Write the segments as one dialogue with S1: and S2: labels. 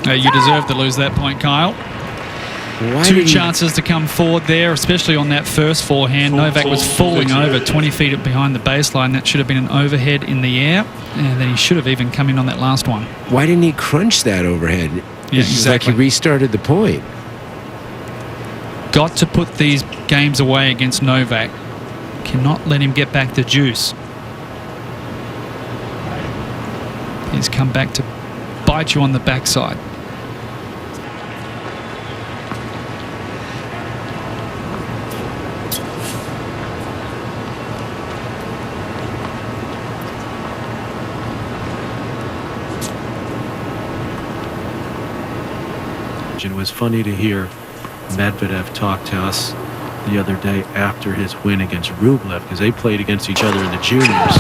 S1: You deserve to lose that point, Kyle. Two chances to come forward there, especially on that first forehand. Novak was falling over 20 feet behind the baseline. That should have been an overhead in the air, and then he should have even come in on that last one.
S2: Why didn't he crunch that overhead?
S1: Yeah,
S2: it's
S1: exactly.
S2: like he restarted the point.
S1: Got to put these games away against Novak. Cannot let him get back the juice. He's come back to bite you on the backside.
S3: It was funny to hear Medvedev talk to us the other day after his win against Rublev, because they played against each other in the juniors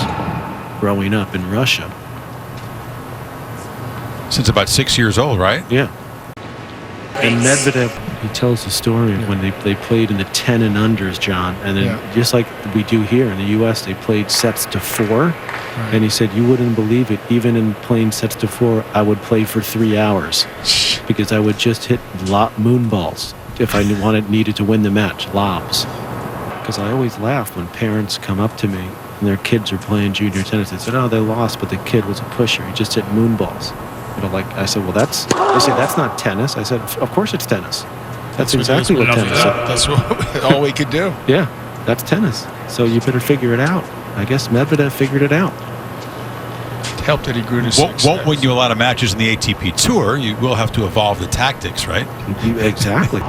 S3: growing up in Russia.
S4: Since about 6 years old, right?
S3: Yeah. And Medvedev, he tells the story of when they played in the 10 and unders, John, and then just like we do here in the U.S., they played sets to 4. And he said, you wouldn't believe it, even in playing sets to 4, I would play for 3 hours because I would just hit moon balls if I needed to win the match, lobs. Because I always laugh when parents come up to me and their kids are playing junior tennis. They said, oh, they lost, but the kid was a pusher. He just hit moon balls. You know, like I said, well, they say that's not tennis. I said, of course it's tennis. That's exactly what tennis is.
S4: That's all we could do.
S3: Yeah, that's tennis. So you better figure it out. I guess Medvedev figured it out.
S5: It helped that he grew to success.
S4: Won't win you a lot of matches in the ATP Tour. You will have to evolve the tactics, right?
S3: Exactly.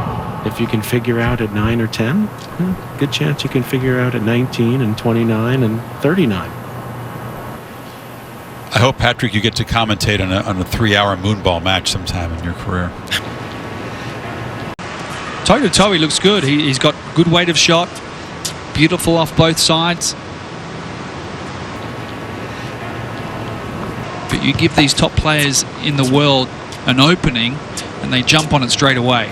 S3: If you can figure out at 9 or 10, good chance you can figure out at 19 and 29 and 39.
S4: I hope, Patrick, you get to commentate on a 3-hour moonball match sometime in your career.
S1: Toe to toe, he looks good. He's got good weight of shot, beautiful off both sides. But you give these top players in the world an opening and they jump on it straight away.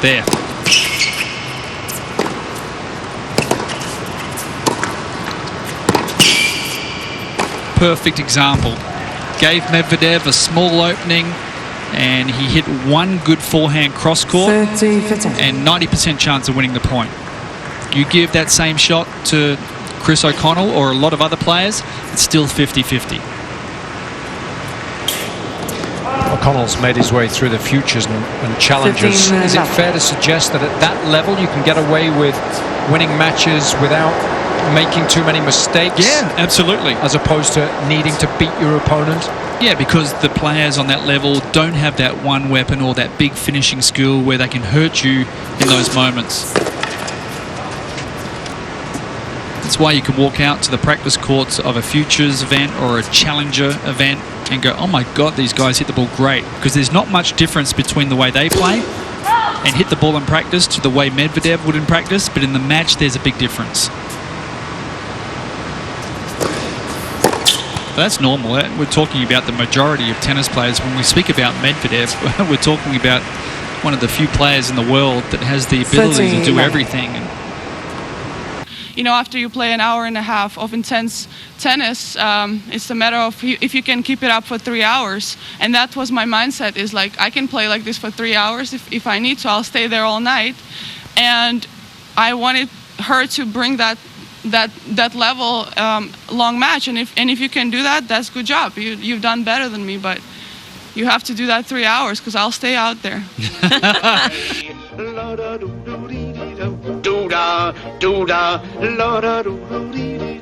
S1: There. Perfect example. Gave Medvedev a small opening and he hit one good forehand cross court and 90% chance of winning the point. You give that same shot to Chris O'Connell or a lot of other players, it's still 50-50.
S5: O'Connell's made his way through the futures and challenges. Is it fair to suggest that at that level you can get away with winning matches without making too many mistakes?
S1: Yeah, absolutely.
S5: As opposed to needing to beat your opponent?
S1: Yeah, because the players on that level don't have that one weapon or that big finishing skill where they can hurt you in those moments. That's why you can walk out to the practice courts of a futures event or a challenger event and go, oh my God, these guys hit the ball great. Because there's not much difference between the way they play and hit the ball in practice to the way Medvedev would in practice, but in the match there's a big difference. But that's normal. We're talking about the majority of tennis players. When we speak about Medvedev, we're talking about one of the few players in the world that has the ability to do everything.
S6: You know, after you play an hour and a half of intense tennis, it's a matter of if you can keep it up for 3 hours. And that was my mindset, is like, I can play like this for 3 hours. If I need to, I'll stay there all night. And I wanted her to bring that level long match. And if you can do that, that's good job. You've done better than me, but you have to do that 3 hours because I'll stay out there.
S7: Do da, do da, la da do do dee dee.